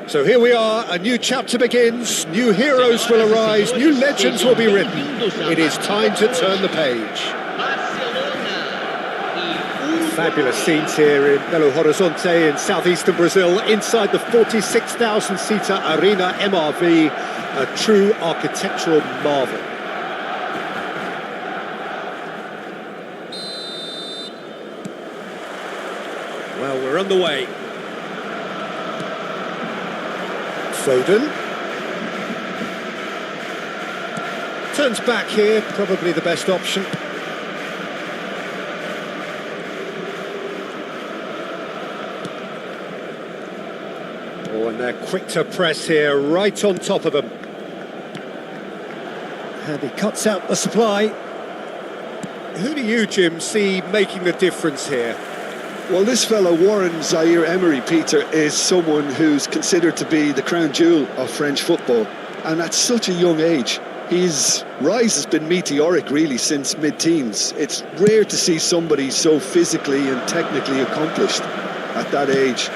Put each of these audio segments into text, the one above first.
So here we are, a new chapter begins, new heroes will arise, new legends will be written. It is time to turn the page. Fabulous scenes here in Belo Horizonte in southeastern Brazil, inside the 46,000-seater Arena MRV, a true architectural marvel. Well, we're on the way. Foden. Turns back here, probably the best option. Oh, and they're quick to press here, right on top of them. And he cuts out the supply. Who do you, Jim, see making the difference here? Well, this fellow, Warren Zaire-Emery, Peter, is someone who's considered to be the crown jewel of French football. And at such a young age, his rise has been meteoric, really, since mid-teens. It's rare to see somebody so physically and technically accomplished at that age.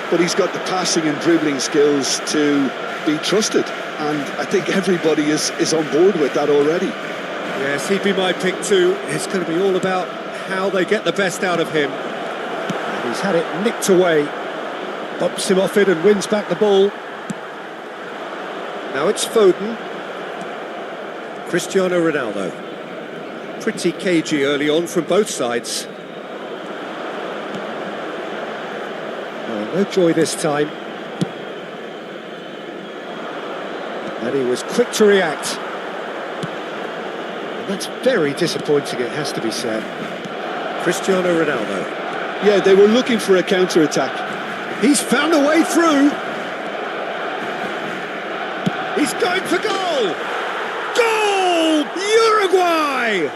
But he's got the passing and dribbling skills to be trusted. And I think everybody is on board with that already. Yes, he'd be my pick too. It's going to be all about how they get the best out of him. He's had it nicked away, bumps him off it and wins back the ball. Now it's Foden. Cristiano Ronaldo. Pretty cagey early on from both sides. Oh, no joy this time. And he was quick to react. And that's very disappointing, it has to be said. Cristiano Ronaldo. Yeah, they were looking for a counter-attack. He's found a way through. He's going for goal. Goal! Uruguay!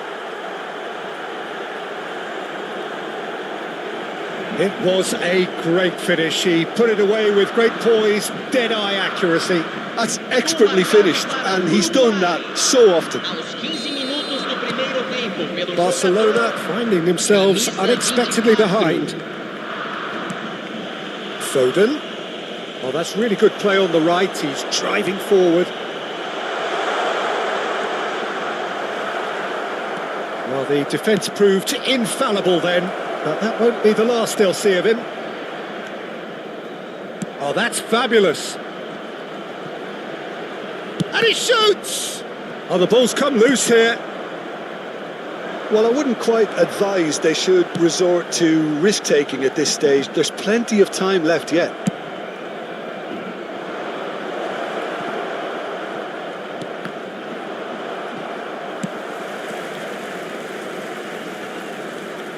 It was a great finish. He put it away with great poise, dead-eye accuracy. That's expertly finished, and he's done that so often. Barcelona finding themselves unexpectedly behind. Foden. Oh, that's really good play on the right. He's driving forward. Well, the defence proved infallible then, but that won't be the last they'll see of him. Oh, that's fabulous. And he shoots! Oh, the ball's come loose here. Well, I wouldn't quite advise they should resort to risk-taking at this stage. There's plenty of time left yet.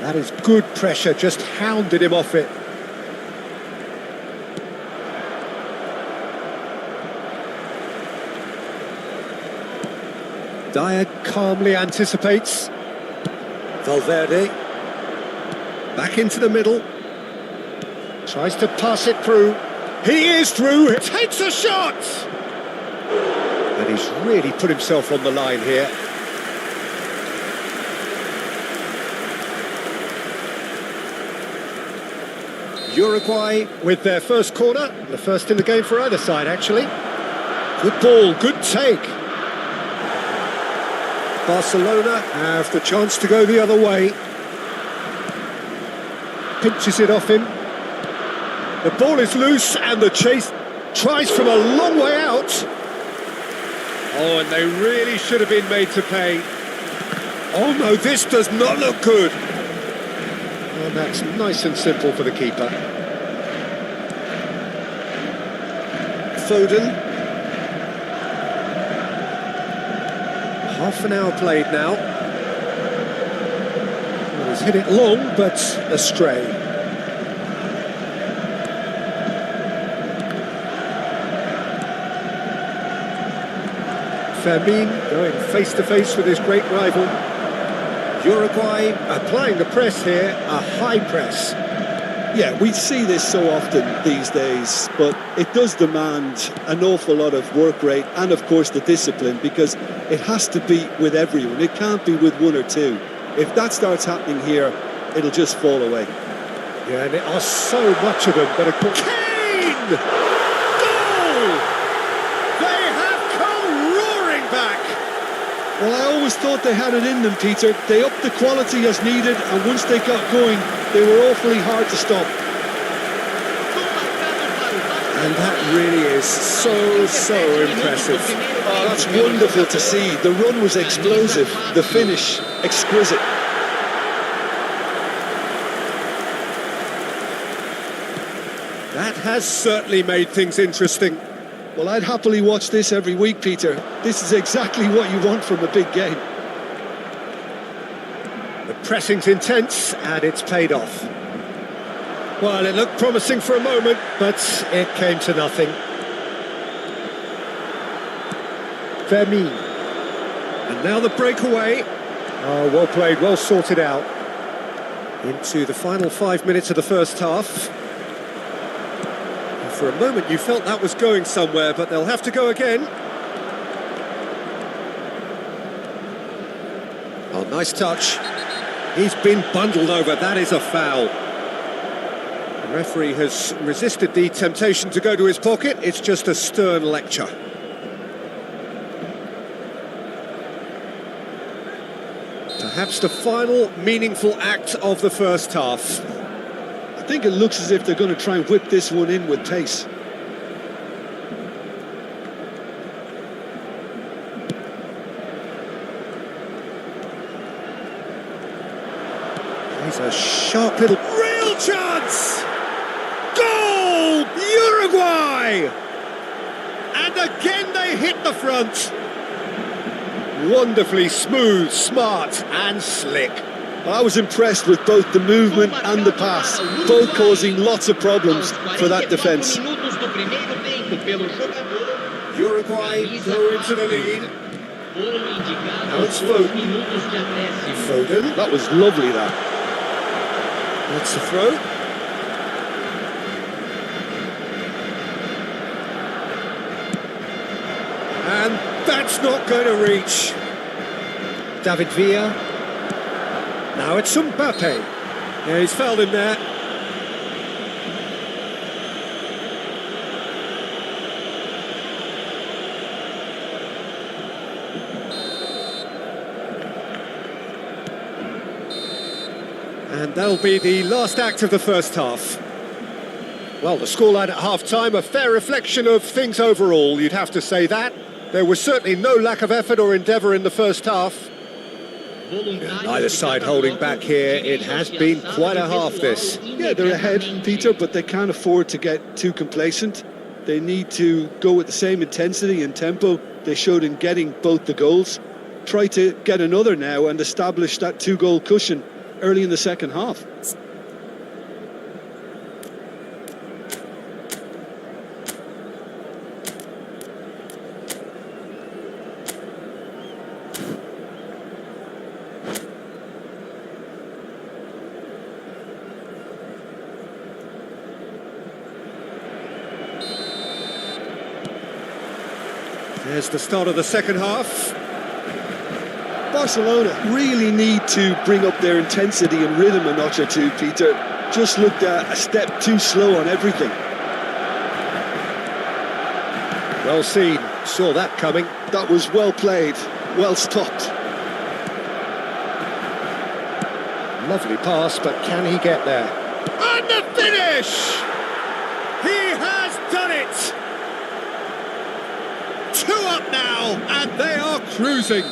That is good pressure, just hounded him off it. Dyer calmly anticipates. Valverde, back into the middle, tries to pass it through, he is through, takes a shot! And he's really put himself on the line here. Uruguay with their first corner, the first in the game for either side actually. Good ball, good take. Barcelona have the chance to go the other way. Pinches it off him. The ball is loose and the chase tries from a long way out. Oh, and they really should have been made to pay. Oh no, this does not look good. And that's nice and simple for the keeper. Foden. Half an hour played now. Well, he's hit it long, but astray. Fermin going face-to-face with his great rival. Uruguay applying the press here, a high press. Yeah, we see this so often these days, but it does demand an awful lot of work rate and, of course, the discipline, because it has to be with everyone. It can't be with one or two. If that starts happening here, it'll just fall away. Yeah, and there are so much of them that are... Kane! Goal! They have come roaring back. Well, I always thought they had it in them, Peter. They upped the quality as needed, and once they got going, they were awfully hard to stop. And that really is so impressive. Oh, that's wonderful to see. The run was explosive, the finish exquisite. That has certainly made things interesting. Well, I'd happily watch this every week, Peter. This is exactly what you want from a big game. The pressing's intense, and it's paid off. Well, it looked promising for a moment, but it came to nothing. Vermeer. And now the breakaway. Oh, well played, well sorted out. Into the final 5 minutes of the first half. And for a moment you felt that was going somewhere, but they'll have to go again. Oh, nice touch. He's been bundled over, that is a foul. The referee has resisted the temptation to go to his pocket. It's just a stern lecture. Perhaps the final meaningful act of the first half. I think it looks as if they're going to try and whip this one in with pace. Here's a sharp little... Real chance! Goal! Uruguay! And again they hit the front. Wonderfully smooth, smart and slick. I was impressed with both the movement and the pass, both causing lots of problems for that defence. Uruguay go into the lead. Now it's Foden. Foden. That was lovely, that. That's the throw. And that's not going to reach. David Villa. Now it's Mbappe. Yeah, he's fouled him there. And that'll be the last act of the first half. Well, the scoreline at half-time, a fair reflection of things overall, you'd have to say that. There was certainly no lack of effort or endeavour in the first half. Neither side holding back here. It has been quite a half, this. Yeah, they're ahead, Peter, but they can't afford to get too complacent. They need to go with the same intensity and tempo they showed in getting both the goals. Try to get another now and establish that two-goal cushion early in the second half. There's the start of the second half. Barcelona really need to bring up their intensity and rhythm a notch or two, Peter. Just looked a step too slow on everything. Well seen, saw that coming. That was well played, well stopped. Lovely pass, but can he get there? And the finish! He has done it! 2 up now, and they are cruising.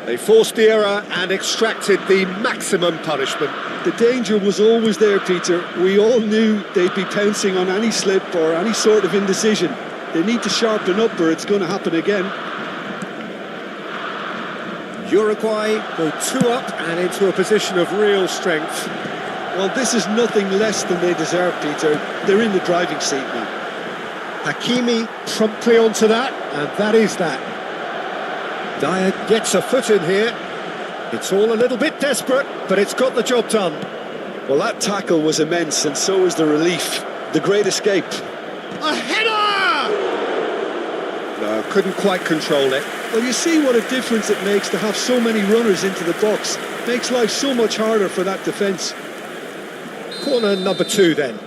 They forced the error and extracted the maximum punishment. The danger was always there, Peter. We all knew they'd be pouncing on any slip or any sort of indecision. They need to sharpen up or it's going to happen again. Uruguay go 2 up and into a position of real strength. Well, this is nothing less than they deserve, Peter. They're in the driving seat now. Hakimi promptly onto that, and that is that. Dyer gets a foot in here. It's all a little bit desperate, but it's got the job done. Well, that tackle was immense, and so was the relief. The great escape. A header! No, couldn't quite control it. Well, you see what a difference it makes to have so many runners into the box. Makes life so much harder for that defence. Corner number 2 then.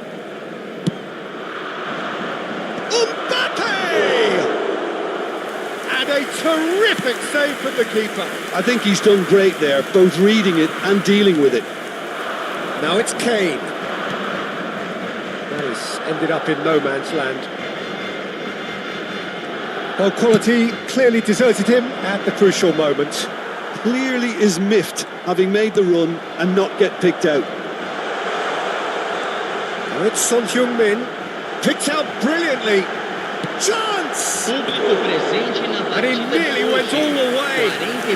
made a terrific save from the keeper. I think he's done great there, both reading it and dealing with it. Now it's Kane. That has ended up in no man's land. Well, quality clearly deserted him at the crucial moment. Clearly is miffed, having made the run and not get picked out. Now it's Son Heung-min. Picked out brilliantly. Chance! And he nearly went all the way.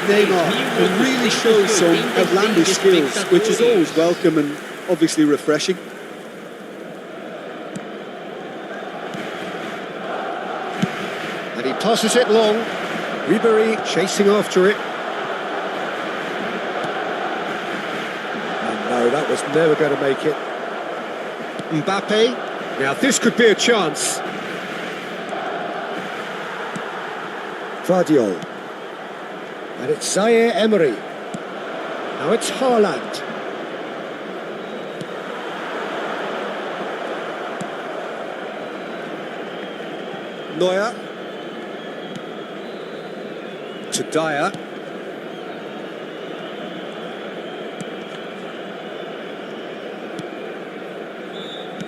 Neymar can really show some outlandish skills, which is always welcome and obviously refreshing. And he passes it long. Ribery chasing after it. And no, that was never going to make it. Mbappe. Now this could be a chance. Guardiola. And it's Zaire Emery. Now it's Haaland. Neuer. To Dyer.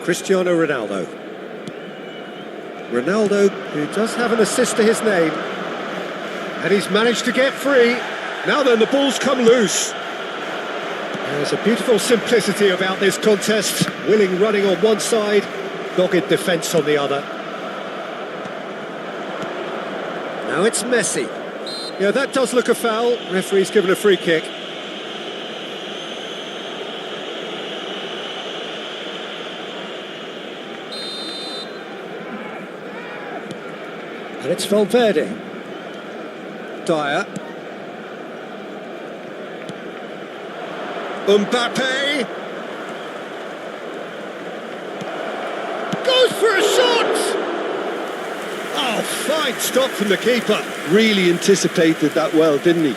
Cristiano Ronaldo. Ronaldo, who does have an assist to his name. And he's managed to get free. Now then, the ball's come loose. There's a beautiful simplicity about this contest. Willing running on one side, dogged defence on the other. Now it's Messi. Yeah, that does look a foul. Referee's given a free kick. And it's Valverde. Dyer. Mbappe. Goes for a shot! Oh, fine stop from the keeper. Really anticipated that well, didn't he?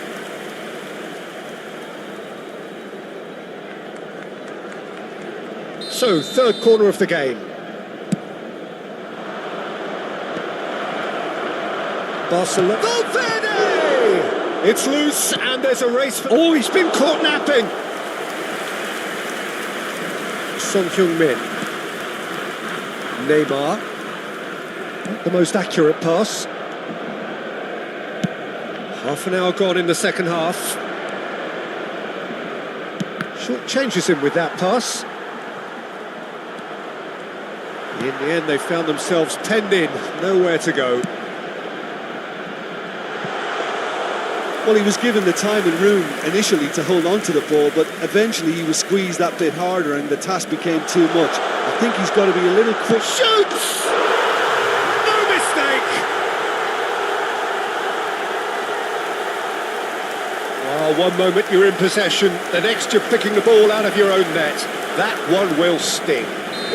So, third corner of the game. Barcelona. Valverde! It's loose and there's a race for... Oh, he's been caught napping! Son Heung-min. Neymar. Not the most accurate pass. Half an hour gone in the second half. Short changes him with that pass. In the end, they found themselves penned in, nowhere to go. Well, he was given the time and room initially to hold on to the ball, but eventually he was squeezed that bit harder and the task became too much. I think he's got to be a little quick. Shoots! No mistake! Oh, one moment you're in possession, the next you're picking the ball out of your own net. That one will sting.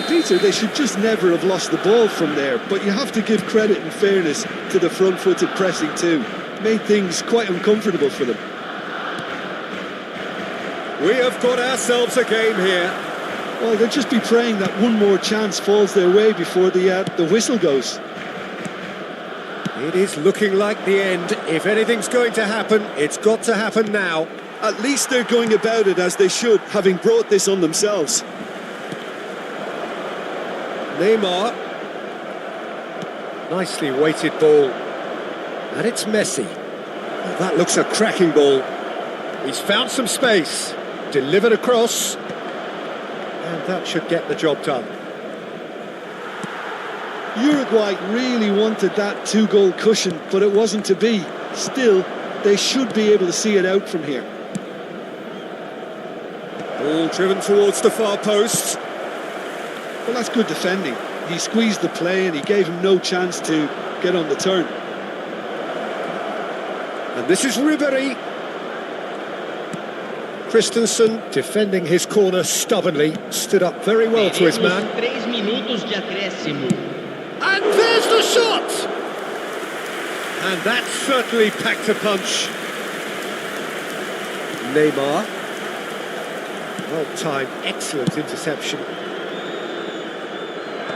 Peter, they should just never have lost the ball from there, but you have to give credit and fairness to the front-footed pressing too. Made things quite uncomfortable for them. We have got ourselves a game here. Well, they'll just be praying that one more chance falls their way before the whistle goes. It is looking like the end. If anything's going to happen, it's got to happen now. At least they're going about it as they should, having brought this on themselves. Neymar. Nicely weighted ball. And it's Messi. Well, that looks a cracking ball. He's found some space. Delivered across. And that should get the job done. Uruguay really wanted that two-goal cushion, but it wasn't to be. Still, they should be able to see it out from here. Ball driven towards the far post. Well, that's good defending. He squeezed the play and he gave him no chance to get on the turn. And this is Ribery. Christensen defending his corner stubbornly. Stood up very well to his man. And there's the shot! And that certainly packed a punch. Neymar. Well timed, excellent interception.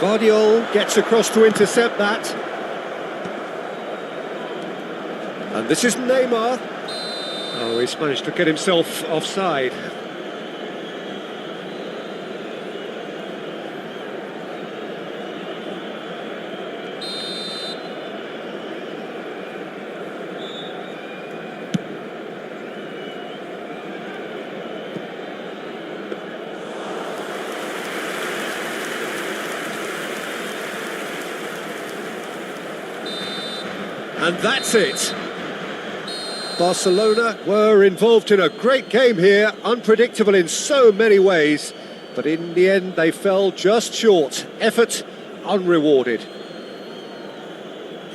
Guardiola gets across to intercept that. And this is Neymar. Oh, he's managed to get himself offside. And that's it. Barcelona were involved in a great game here, unpredictable in so many ways, but in the end they fell just short. Effort unrewarded.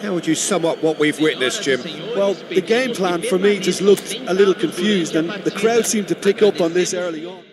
How would you sum up what we've witnessed, Jim? Well, the game plan for me just looked a little confused, and the crowd seemed to pick up on this early on.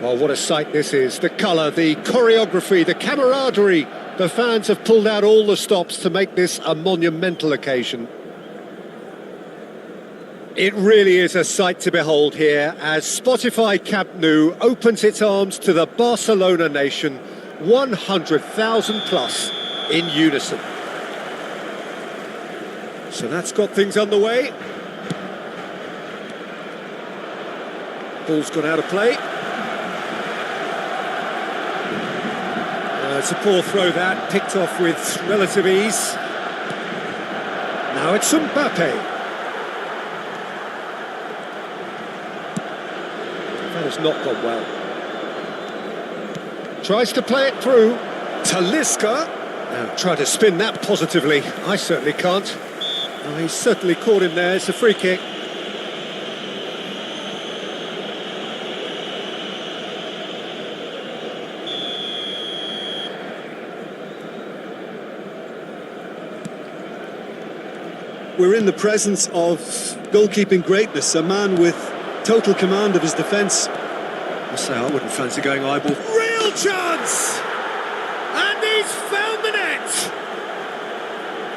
Oh, what a sight this is. The colour, the choreography, the camaraderie. The fans have pulled out all the stops to make this a monumental occasion. It really is a sight to behold here as Spotify Camp Nou opens its arms to the Barcelona nation, 100,000 plus in unison. So that's got things underway. Ball's gone out of play. It's a poor throw that, picked off with relative ease. Now it's Mbappe. That has not gone well. Tries to play it through. Talisca. Now try to spin that positively. I certainly can't. Oh, he's certainly caught him there. It's a free kick. We're in the presence of goalkeeping greatness, a man with total command of his defence. I say I wouldn't fancy going eyeball. Real chance! And he's found the net!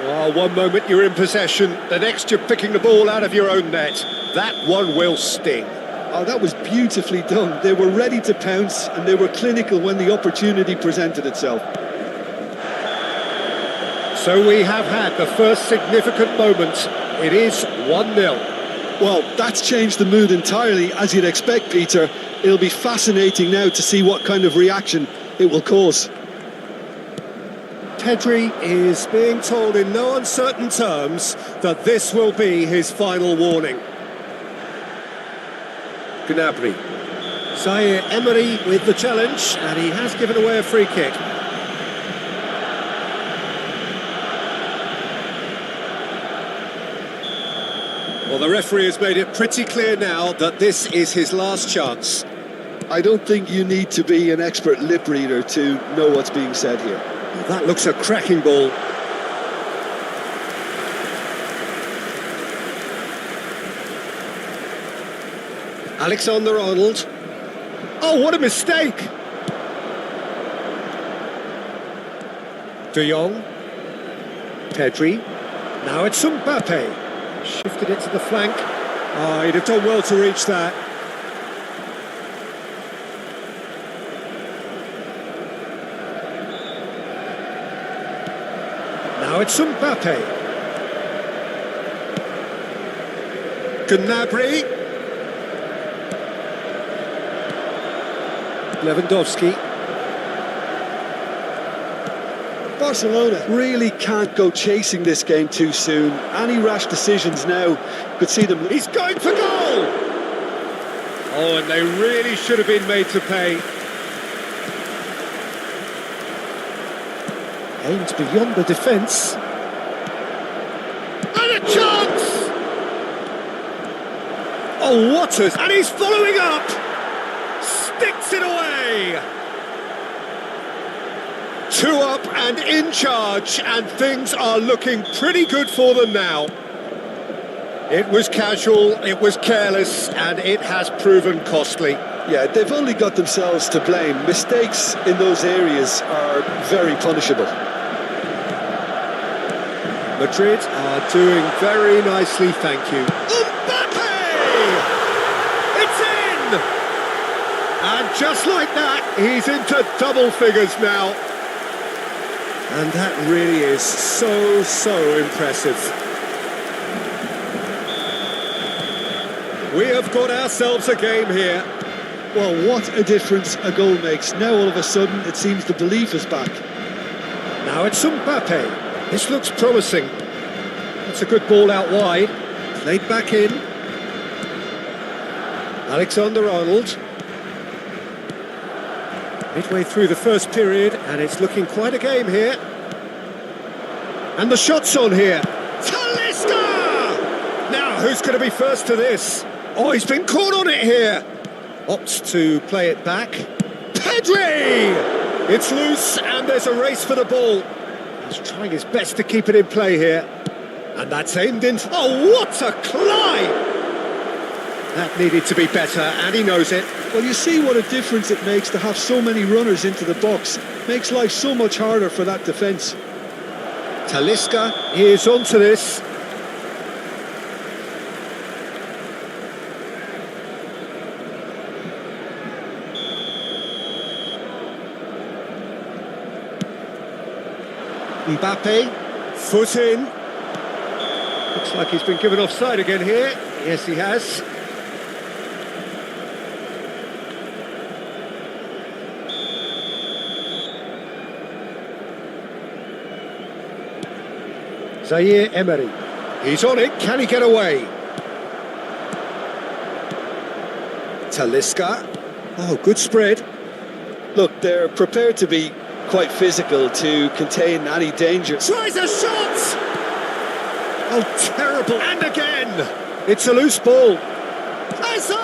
Well, one moment you're in possession, the next you're picking the ball out of your own net. That one will sting. Oh, that was beautifully done. They were ready to pounce and they were clinical when the opportunity presented itself. So we have had the first significant moment. It is 1-0. Well, that's changed the mood entirely, as you'd expect, Peter. It'll be fascinating now to see what kind of reaction it will cause. Pedri is being told in no uncertain terms that this will be his final warning. Gnabry. Zaire Emery with the challenge, and he has given away a free kick. Well, the referee has made it pretty clear now that this is his last chance. I don't think you need to be an expert lip reader to know what's being said here. That looks a cracking ball. Alexander-Arnold. Oh, what a mistake! De Jong. Pedri. Now it's Mbappe. Shifted it to the flank. Oh, he'd have done well to reach that. Now it's Mbappe. Gnabry. Lewandowski. Barcelona really can't go chasing this game too soon. Any rash decisions now could see them... He's going for goal! Oh, and they really should have been made to pay. Aimed beyond the defence. And a chance! Oh, what a... And he's following up! Sticks it away! 2 up and in charge, and things are looking pretty good for them now. It was casual, it was careless, and it has proven costly. Yeah, they've only got themselves to blame. Mistakes in those areas are very punishable. Madrid are doing very nicely, thank you. Mbappe! It's in! And just like that, he's into double figures now. And that really is so impressive. We have got ourselves a game here. Well, what a difference a goal makes. Now all of a sudden it seems the belief is back. Now it's Mbappe. This looks promising. That's a good ball out wide. Played back in. Alexander-Arnold. Midway through the first period, and it's looking quite a game here. And the shot's on here. Talisca! Now, who's going to be first to this? Oh, he's been caught on it here. Opts to play it back. Pedri! It's loose, and there's a race for the ball. He's trying his best to keep it in play here. And that's aimed in... Oh, what a climb! That needed to be better, and he knows it. Well, you see what a difference it makes to have so many runners into the box. Makes life so much harder for that defence. Talisca is onto this. Mbappe, foot in. Looks like he's been given offside again here. Yes, he has. Zaire Emery. He's on it. Can he get away? Talisca. Oh, good spread. Look, they're prepared to be quite physical to contain any danger. Tries a shot! Oh, terrible. And again! It's a loose ball. Hazard!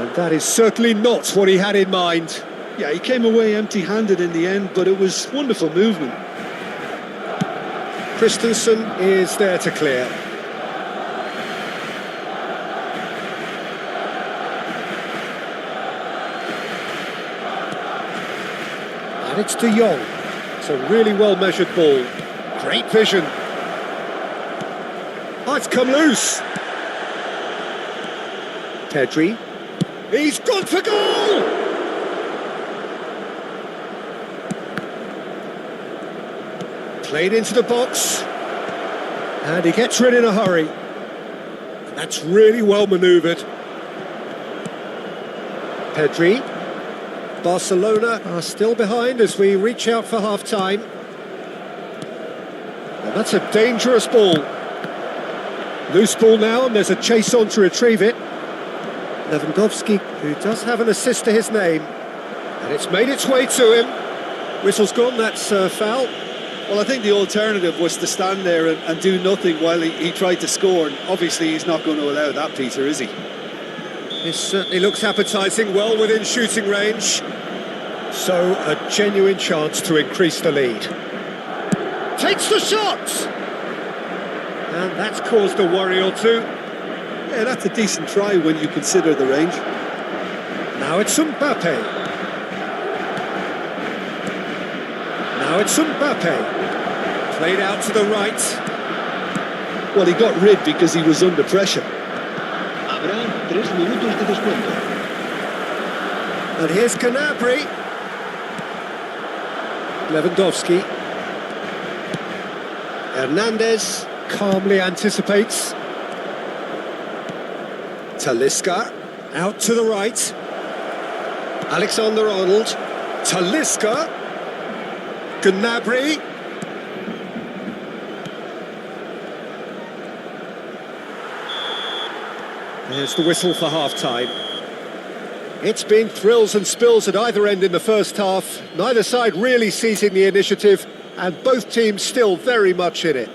And that is certainly not what he had in mind. Yeah, he came away empty-handed in the end, but it was wonderful movement. Christensen is there to clear. And it's De Jong. It's a really well-measured ball. Great vision. Oh, it's come loose. Pedri. He's gone for goal! Played into the box. And he gets rid in a hurry. And that's really well manoeuvred. Pedri. Barcelona are still behind as we reach out for half-time. And that's a dangerous ball. Loose ball now, and there's a chase on to retrieve it. Lewandowski, who does have an assist to his name. And it's made its way to him. Whistle's gone, that's foul. Well, I think the alternative was to stand there and do nothing while he tried to score. And obviously, he's not going to allow that, Peter, is he? This certainly looks appetising, well within shooting range. So, a genuine chance to increase the lead. Takes the shot! And that's caused a worry or two. Yeah, that's a decent try when you consider the range. Now it's Mbappe. Now it's Mbappe. Played out to the right. Well, he got rid because he was under pressure. Habrá 3 minutos de descuento. And here's Gnabry. Lewandowski. Hernandez calmly anticipates. Talisca out to the right. Alexander-Arnold. Talisca. Gnabry. There's the whistle for half-time. It's been thrills and spills at either end in the first half. Neither side really seizing the initiative, and both teams still very much in it.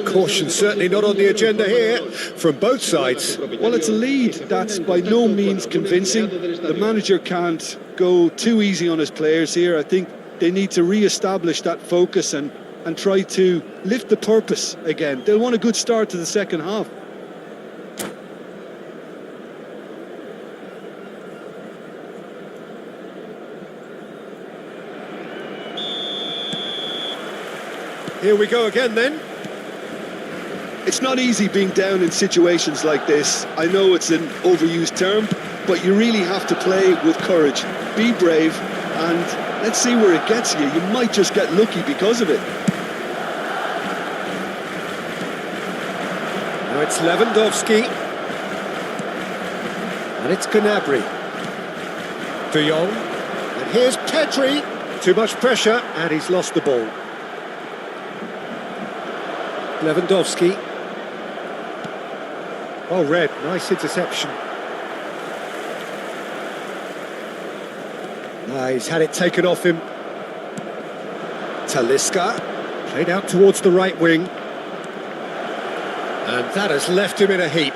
Caution certainly not on the agenda here from both sides. Well, it's a lead that's by no means convincing. The manager can't go too easy on his players here. I think they need to re-establish that focus and try to lift the purpose again. They'll want a good start to the second half. Here we go again then. It's not easy being down in situations like this. I know it's an overused term, but you really have to play with courage. Be brave, and let's see where it gets you. You might just get lucky because of it. Now it's Lewandowski. And it's Gnabry. De Jong. And here's Pedri. Too much pressure, and he's lost the ball. Lewandowski. Oh, red, nice interception. He's had it taken off him. Talisca, played out towards the right wing. And that has left him in a heap.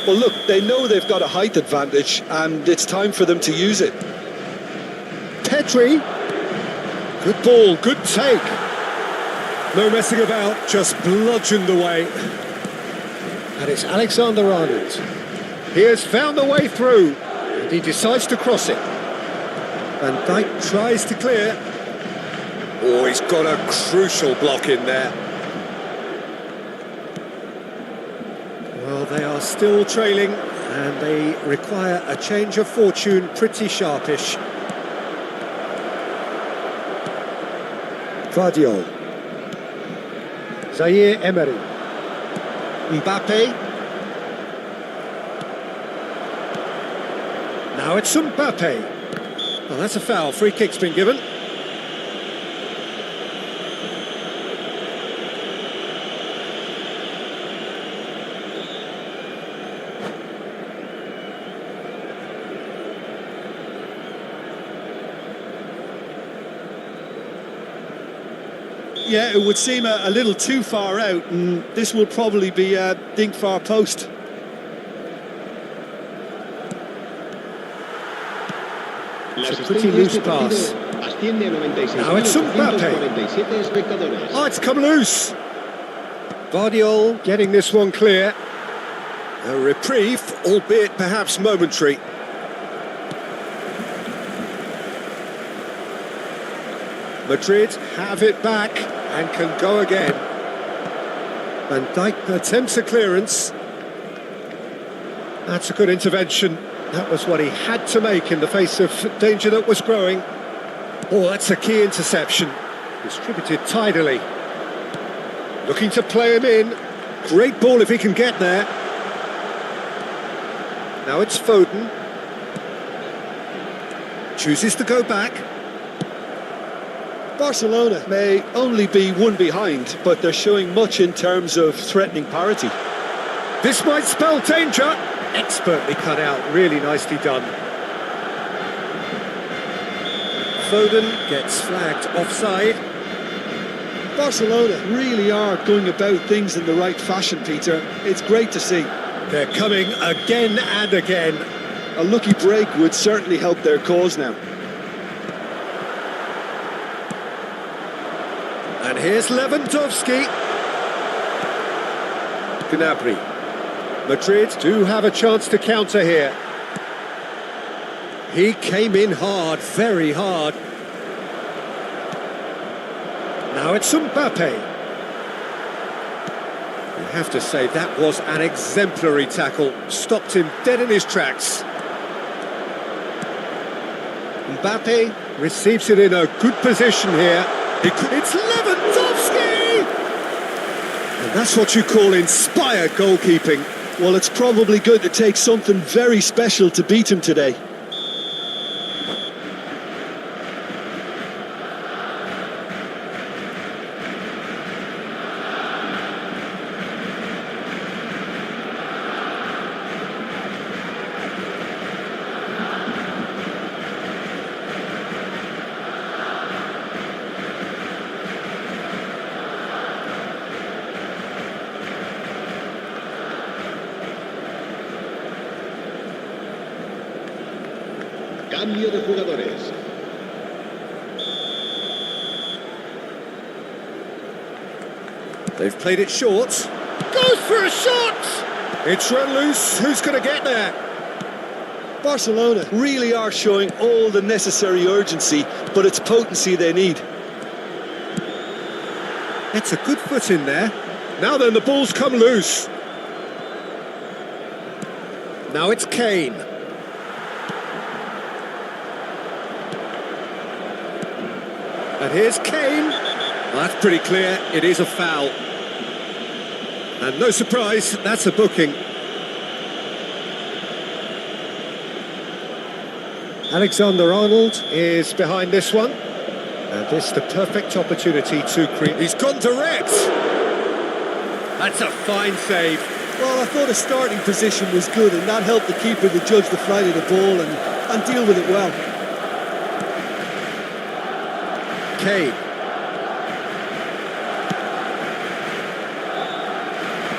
Well, look, they know they've got a height advantage, and it's time for them to use it. Pedri. Good ball, good take. No messing about, just bludgeoned away. And it's Alexander-Arnold. He has found the way through, and he decides to cross it. Van Dijk tries to clear. Oh, he's got a crucial block in there. Well, they are still trailing, and they require a change of fortune pretty sharpish. Guardiola. Zaire Emery. Mbappe. Now it's Mbappe. Well, that's a foul. Free kick's been given. Yeah, it would seem a little too far out, and this will probably be a dink far post. It's a pretty loose pass. Now it's Mbappe. Oh, it's come loose. Guardiola getting this one clear. A reprieve, albeit perhaps momentary. Madrid have it back and can go again. Van Dijk attempts a clearance. That's a good intervention. That was what he had to make in the face of danger that was growing. Oh, that's a key interception. Distributed tidily. Looking to play him in. Great ball if he can get there. Now it's Foden. Chooses to go back. Barcelona may only be one behind, but they're showing much in terms of threatening parity. This might spell danger. Expertly cut out, really nicely done. Foden gets flagged offside. Barcelona really are going about things in the right fashion, Peter. It's great to see. They're coming again and again. A lucky break would certainly help their cause now. And here's Lewandowski. Gnabry. Madrid do have a chance to counter here. He came in hard, very hard. Now it's Mbappe. You have to say that was an exemplary tackle. Stopped him dead in his tracks. Mbappe receives it in a good position here. It's Lewandowski! And that's what you call inspired goalkeeping. Well, it's probably going to take something very special to beat him today. Cambio de jugadores. They've played it short. Goes for a shot! It's run loose. Who's going to get there? Barcelona really are showing all the necessary urgency, but it's potency they need. It's a good foot in there. Now then, the ball's come loose. Now it's Kane. And here's Kane. Well, that's pretty clear. It is a foul. And no surprise, that's a booking. Alexander-Arnold is behind this one. And this is the perfect opportunity to create. He's gone direct. That's a fine save. Well, I thought his starting position was good, and that helped the keeper to judge the flight of the ball and deal with it well. Kane.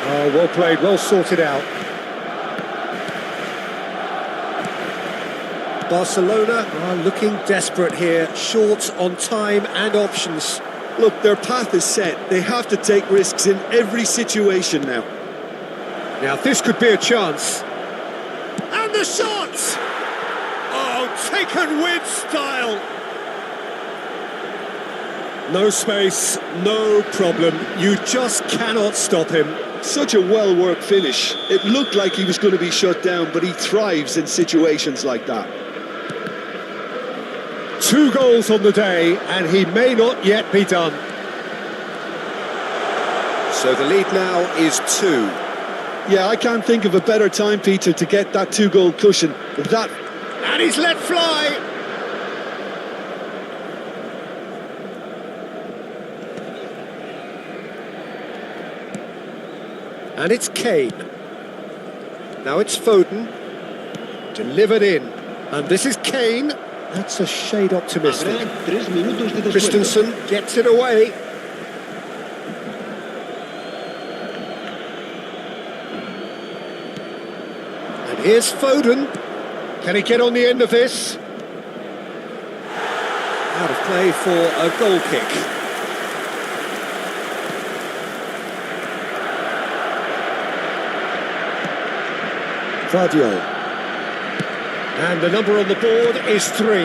Oh, well played, well sorted out. Barcelona are looking desperate here, short on time and options. Look, their path is set. They have to take risks in every situation now. Now this could be a chance. And the shot! Oh, taken with style. No space, no problem. You just cannot stop him. Such a well-worked finish. It looked like he was going to be shut down, but he thrives in situations like that. 2 goals on the day, and he may not yet be done. So the lead now is 2. Yeah, I can't think of a better time, Peter, to get that 2-goal cushion. That... And he's let fly! And it's Kane. Now it's Foden. Delivered in. And this is Kane. That's a shade optimistic. Habrá 3 minutos de descuento. Christensen gets it away. And here's Foden. Can he get on the end of this? Out of play for a goal kick. Fadio. And the number on the board is 3.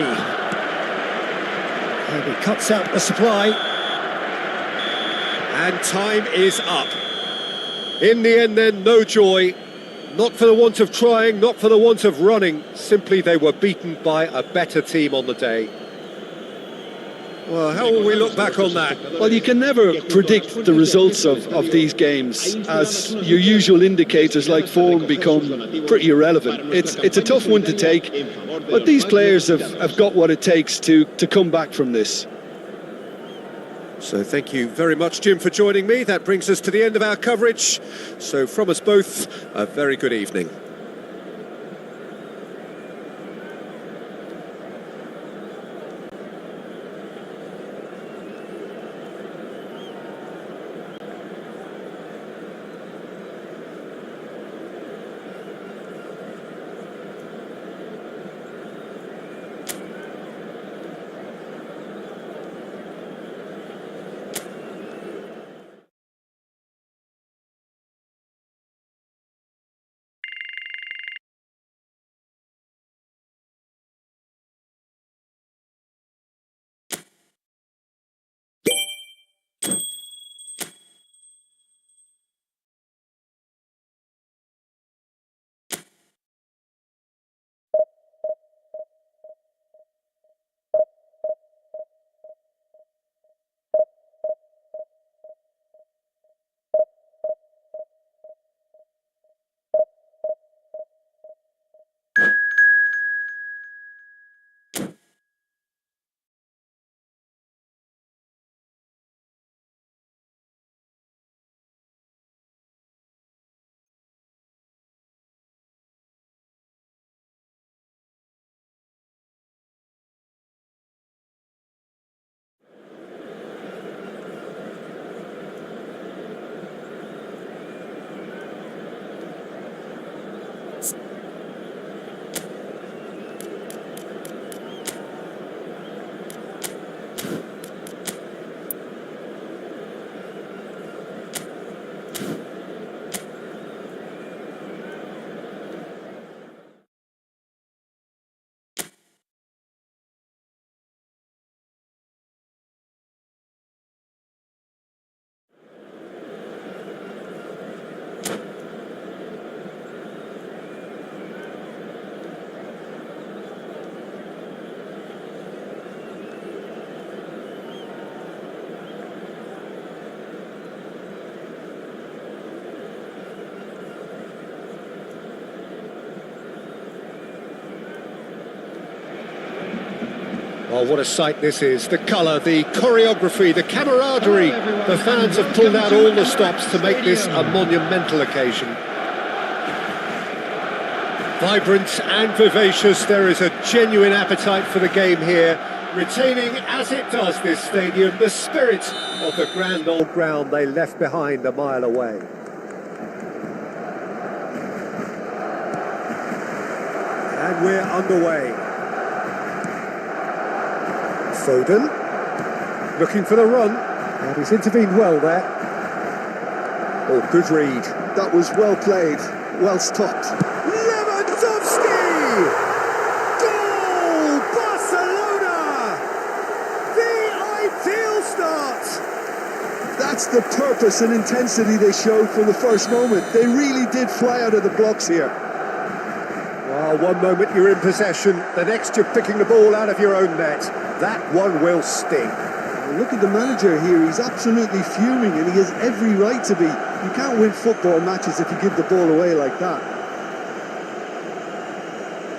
And he cuts out the supply. And time is up. In the end then, no joy. Not for the want of trying, not for the want of running. Simply they were beaten by a better team on the day. Well, how will we look back on that? Well, you can never predict the results of these games, as your usual indicators like form become pretty irrelevant. It's a tough one to take, but these players have got what it takes to come back from this. So thank you very much, Jim, for joining me. That brings us to the end of our coverage. So from us both, a very good evening. Oh, what a sight this is. The colour, the choreography, the camaraderie. The fans have pulled out all the stops to make this a monumental occasion. Vibrant and vivacious, there is a genuine appetite for the game here, retaining, as it does this stadium, the spirit of the grand old ground they left behind a mile away. And we're underway. Foden, looking for the run, and he's intervened well there. Oh, good read. That was well played, well stopped. Lewandowski! Goal! Barcelona! The ideal start! That's the purpose and intensity they showed from the first moment. They really did fly out of the blocks here. Well, one moment you're in possession, the next you're picking the ball out of your own net. That one will sting. Look at the manager here, he's absolutely fuming and he has every right to be. You can't win football matches if you give the ball away like that.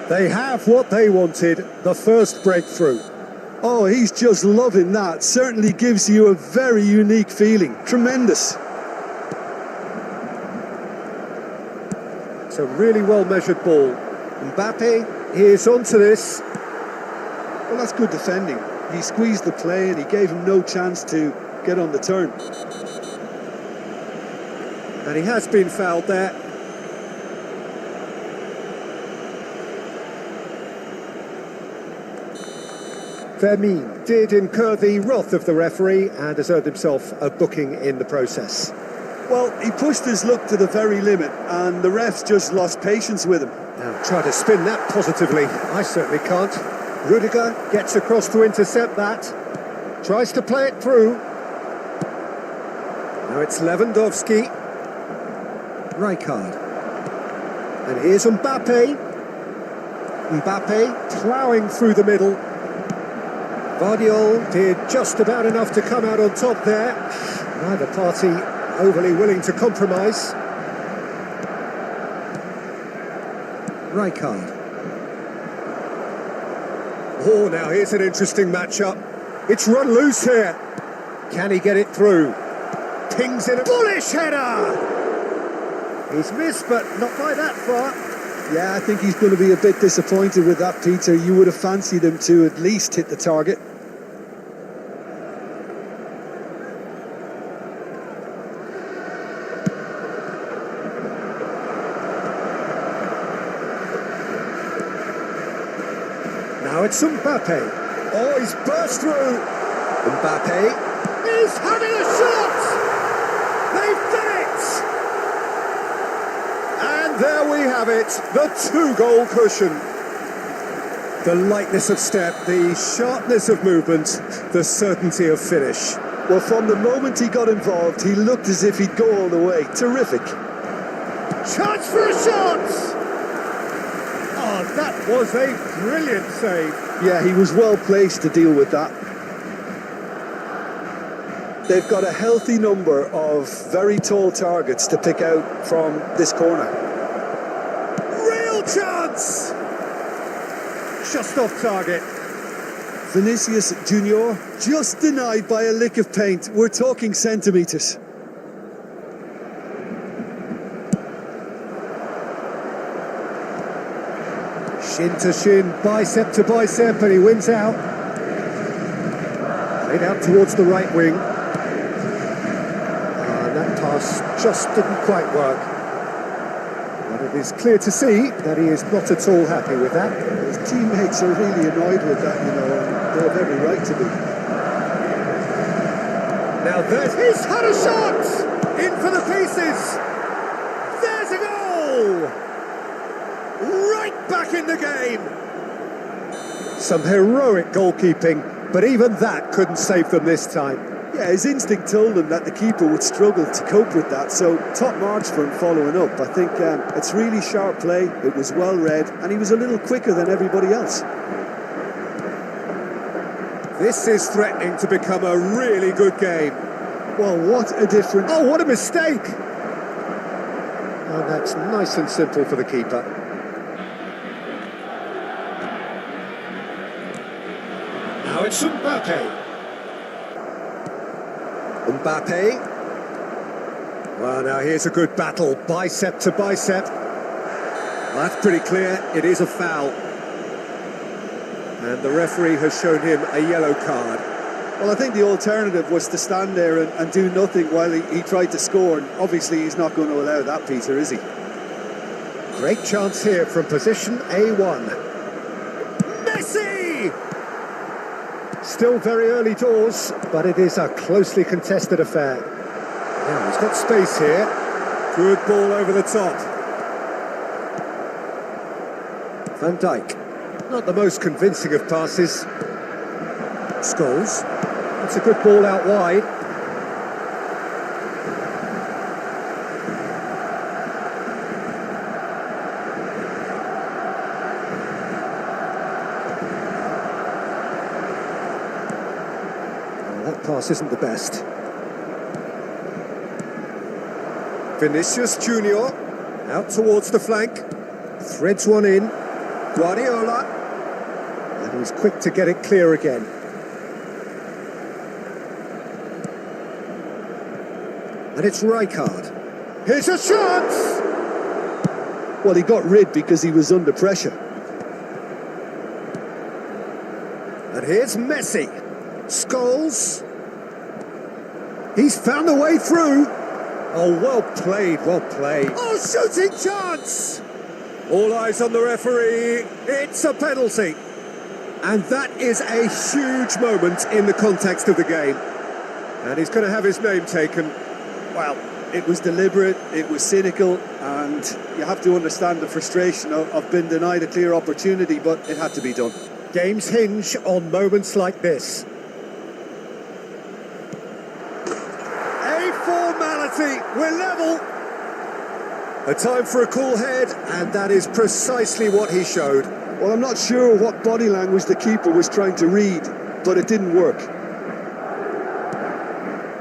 They have what they wanted, the first breakthrough. Oh, he's just loving that. Certainly gives you a very unique feeling. Tremendous. It's a really well-measured ball. Mbappe, he is onto this. Well, that's good defending. He squeezed the play and he gave him no chance to get on the turn. And he has been fouled there. Fermin did incur the wrath of the referee and has earned himself a booking in the process. Well, he pushed his luck to the very limit, and the refs just lost patience with him. Now try to spin that positively. I certainly can't. Rudiger gets across to intercept that. Tries to play it through. Now it's Lewandowski. Rijkaard. And here's Mbappe. Mbappe ploughing through the middle. Vardiol did just about enough to come out on top there. Neither party overly willing to compromise. Rijkaard. Oh, now here's an interesting matchup. It's run loose here. Can he get it through? Pings in a bullish header! He's missed, but not by that far. Yeah, I think he's going to be a bit disappointed with that, Peter. You would have fancied him to at least hit the target. Now it's Mbappe. Oh, he's burst through. Mbappe is having a shot! They've done it! And there we have it, the 2-goal cushion. The lightness of step, the sharpness of movement, the certainty of finish. Well, from the moment he got involved, he looked as if he'd go all the way. Terrific. Chance for a shot! Oh, that was a brilliant save. Yeah, he was well placed to deal with that. They've got a healthy number of very tall targets to pick out from this corner. Real chance! Just off target. Vinicius Junior just denied by a lick of paint. We're talking centimetres. Shin to shin, bicep to bicep, and he wins out. Played out towards the right wing. And that pass just didn't quite work. But it is clear to see that he is not at all happy with that. His teammates are really annoyed with that, you know, and they have every right to be. Now he's had a shot! In for the pieces! There's a goal! Right back in the game! Some heroic goalkeeping, but even that couldn't save them this time. Yeah, his instinct told him that the keeper would struggle to cope with that, so top marks for him following up. I think it's really sharp play, it was well read, and he was a little quicker than everybody else. This is threatening to become a really good game. Well, what a difference. Oh, what a mistake! And that's nice and simple for the keeper. Now it's Mbappe. Mbappe. Well, now here's a good battle, bicep to bicep. Well, that's pretty clear, it is a foul. And the referee has shown him a yellow card. Well, I think the alternative was to stand there and do nothing while he tried to score, and obviously he's not going to allow that, Peter, is he? Great chance here from position A1. Messi! Still very early doors, but it is a closely contested affair. Now he's got space here. Good ball over the top. Van Dijk. Not the most convincing of passes. Scholes. It's a good ball out wide. That pass isn't the best. Vinicius Junior out towards the flank, threads one in. Guardiola, and he's quick to get it clear again. And it's Rijkaard. Here's a chance! Well, he got rid because he was under pressure. And here's Messi. Scholes. He's found a way through. Oh, well played, well played. Oh, shooting chance! All eyes on the referee. It's a penalty. And that is a huge moment in the context of the game. And he's going to have his name taken. Well, It was deliberate, it was cynical, and you have to understand the frustration of being denied a clear opportunity, but it had to be done. Games hinge on moments like this. A formality, we're level. A time for a cool head, and that is precisely what he showed. Well, I'm not sure what body language the keeper was trying to read, but it didn't work.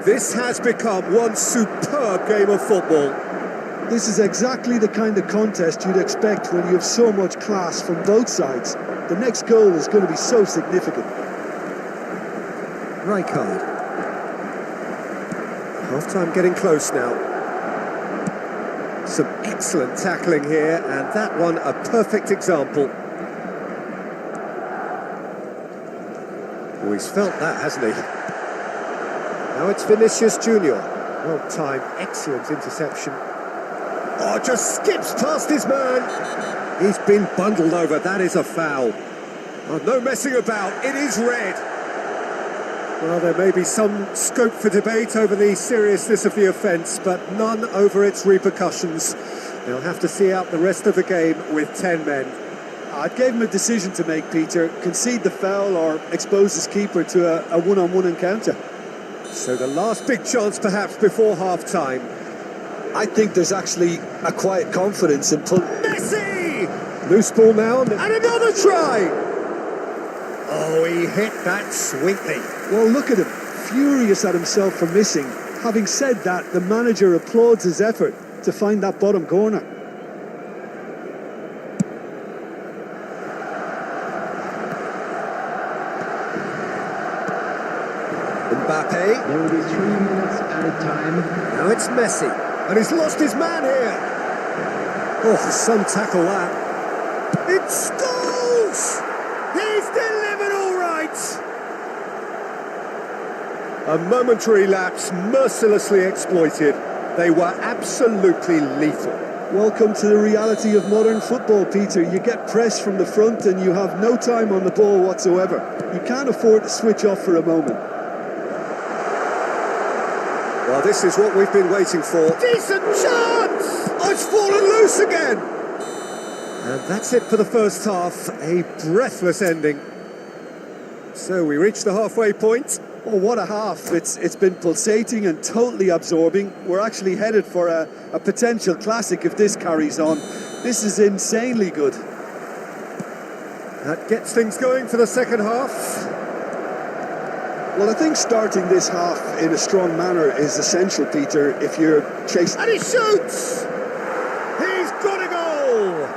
This has become one superb game of football. This is exactly the kind of contest you'd expect when you have so much class from both sides. The next goal is going to be so significant. Rijkaard. Half-time getting close now. Some excellent tackling here, and that one a perfect example. Oh, he's felt that, hasn't he? Now it's Vinicius Junior. Well timed, excellent interception. Oh, just skips past his man. He's been bundled over, that is a foul. Oh, no messing about, it is red. Well, there may be some scope for debate over the seriousness of the offence, but none over its repercussions. They'll have to see out the rest of the game with 10 men. I'd give him a decision to make, Peter. Concede the foul or expose his keeper to a one-on-one encounter. So the last big chance perhaps before half-time. I think there's actually a quiet confidence in Messi! Loose ball now, and another try! Oh, he hit that sweetly. Well, look at him, furious at himself for missing. Having said that, the manager applauds his effort to find that bottom corner. Mbappe. There will be 3 minutes added time. Now it's Messi, and he's lost his man here. Oh, some tackle that. It scores! He's delivered all right! A momentary lapse mercilessly exploited. They were absolutely lethal. Welcome to the reality of modern football, Peter. You get pressed from the front and you have no time on the ball whatsoever. You can't afford to switch off for a moment. Well, this is what we've been waiting for. Decent chance! Oh, it's fallen loose again! And that's it for the first half. A breathless ending. So we reach the halfway point. Oh, what a half. It's been pulsating and totally absorbing. We're actually headed for a potential classic if this carries on. This is insanely good. That gets things going for the second half. Well, I think starting this half in a strong manner is essential, Peter, if you're chasing... And he shoots! He's got a goal!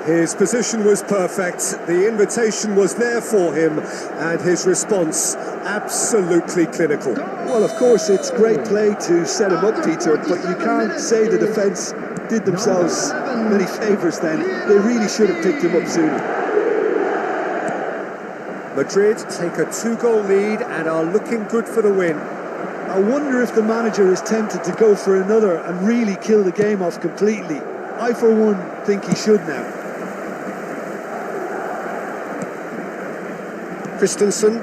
His position was perfect, the invitation was there for him, and his response absolutely clinical. Well, of course, it's great play to set him up, Peter, but you can't say the defence did themselves many favours then. They really should have picked him up sooner. Madrid take a 2-goal lead and are looking good for the win. I wonder if the manager is tempted to go for another and really kill the game off completely. I, for one, think he should now. Christensen.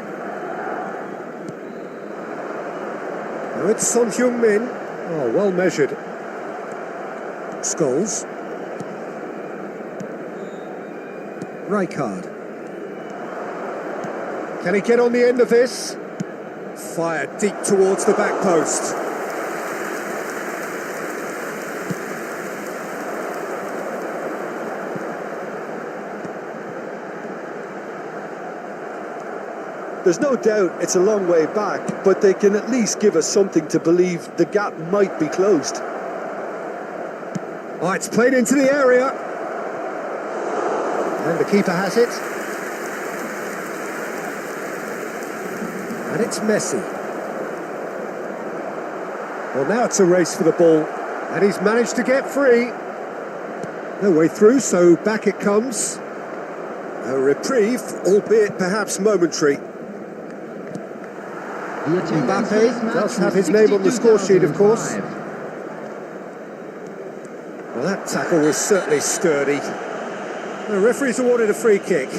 Now it's Son Heung-min. Oh, well measured. Scholes. Rijkaard. Can he get on the end of this? Fired deep towards the back post. There's no doubt it's a long way back, but they can at least give us something to believe the gap might be closed. Oh, it's played into the area. And the keeper has it. And it's Messi. Well, now it's a race for the ball. And he's managed to get free. No way through, so back it comes. A reprieve, albeit perhaps momentary. Mbappe does have his name on the score sheet, of course. Well, that tackle was certainly sturdy. The referee's awarded a free kick.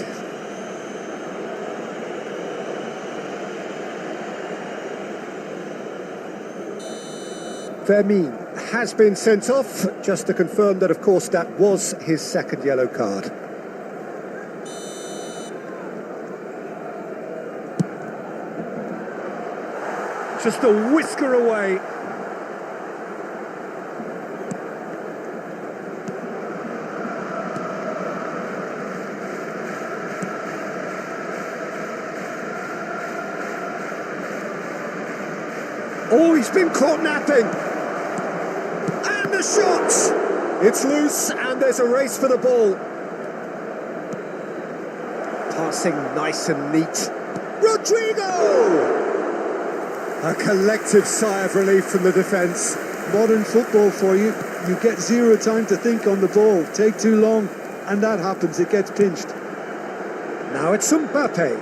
Fermin has been sent off, just to confirm that, of course, that was his second yellow card. Just a whisker away. Oh, he's been caught napping. And the shot! It's loose and there's a race for the ball. Passing nice and neat. Rodrigo! A collective sigh of relief from the defence. Modern football for you. You get zero time to think on the ball. Take too long, and that happens. It gets pinched. Now it's Mbappe.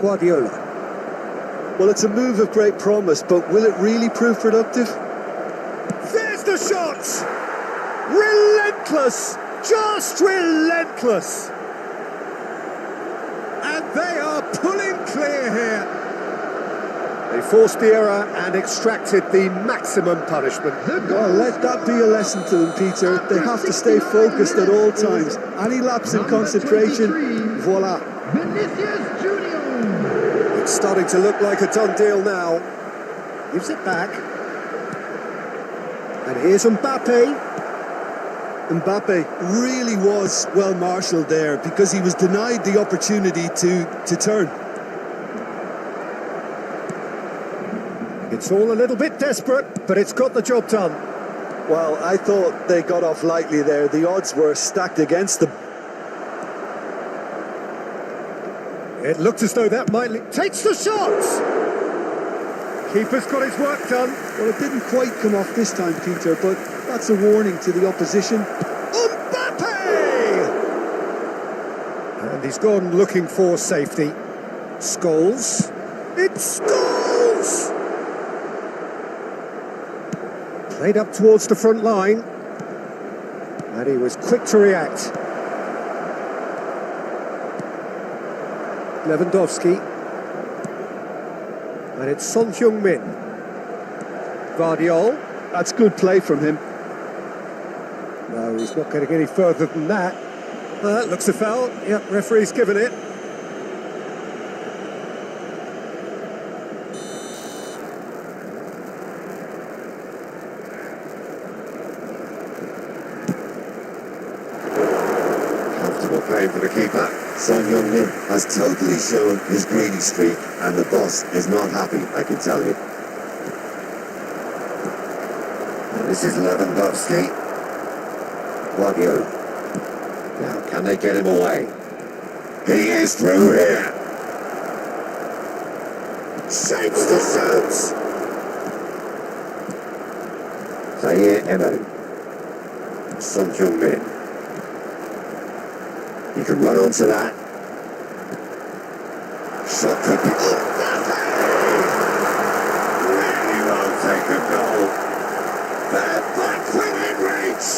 Guardiola. Well, it's a move of great promise, but will it really prove productive? There's the shot! Relentless! Just relentless! And they are pulling clear here. They forced the error and extracted the maximum punishment. Well, let that be a lesson to them, Peter. They have to stay focused at all times. Any lapse in concentration, voila. Vinicius Junior. It's starting to look like a done deal now. Gives it back. And here's Mbappe. Mbappe really was well marshalled there because he was denied the opportunity to turn. It's all a little bit desperate, but it's got the job done. Well, I thought they got off lightly there. The odds were stacked against them. It looked as though that might... Takes the shot! Keeper's got his work done. Well, it didn't quite come off this time, Peter, but that's a warning to the opposition. Mbappe! And he's gone looking for safety. Scholes. It's Scholes! Played up towards the front line. And he was quick to react. Lewandowski. And it's Son Heung-min. Guardiola. That's good play from him. No, he's not getting any further than that. Looks a foul. Yep, referee's given it. Comfortable play for the keeper. Son Heung-min has totally shown his greedy streak, and the boss is not happy, I can tell you. And this is Lewandowski. Guardiola. Now, can they get him away? He is through here. Shapes the shoots. Zaire Emery. Son Heung-min. He can run onto that. Shot could be... Really well taken goal. They're back within reach.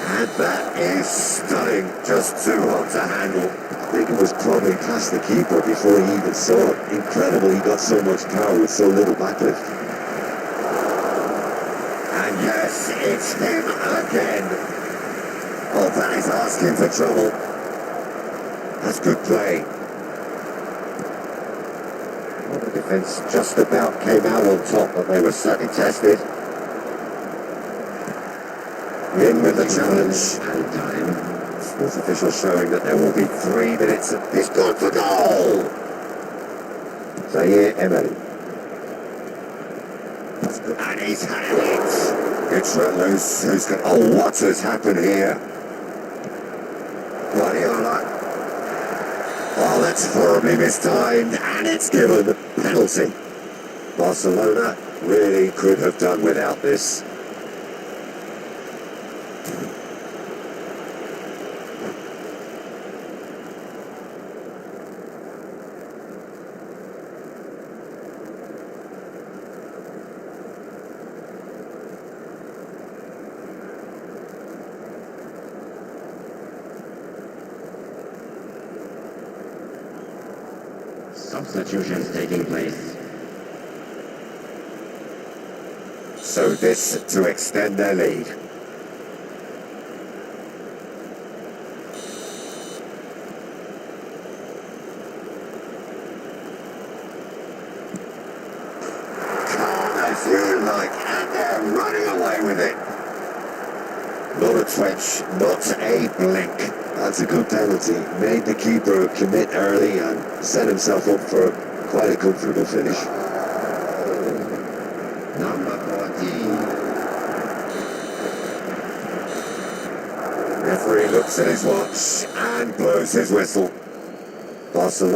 And that is stunning. Just too hot to handle. I think it was probably past the keeper before he even saw it. Incredible he got so much power with so little backlift. And yes, it's him again. Oh, that is asking for trouble. That's good play. Well, the defence just about came out on top, but they were certainly tested. In with the challenge. Added time. Sports official showing that there will be 3 minutes of... He's gone for goal! Zaire Emery. That's good. And he's had it. It's loose. Who's going... Oh, what has happened here? Guardiola. Oh, that's horribly mistimed, and it's given the penalty. Barcelona really could have done without this. Substitutions taking place. So this to extend their lead. Calm as you like, and they're running away with it. Not a twitch, not a blink. That's a good penalty. Made the keeper commit early and set himself up for quite a comfortable finish. Number 14. Referee looks at his watch and blows his whistle. Barcelona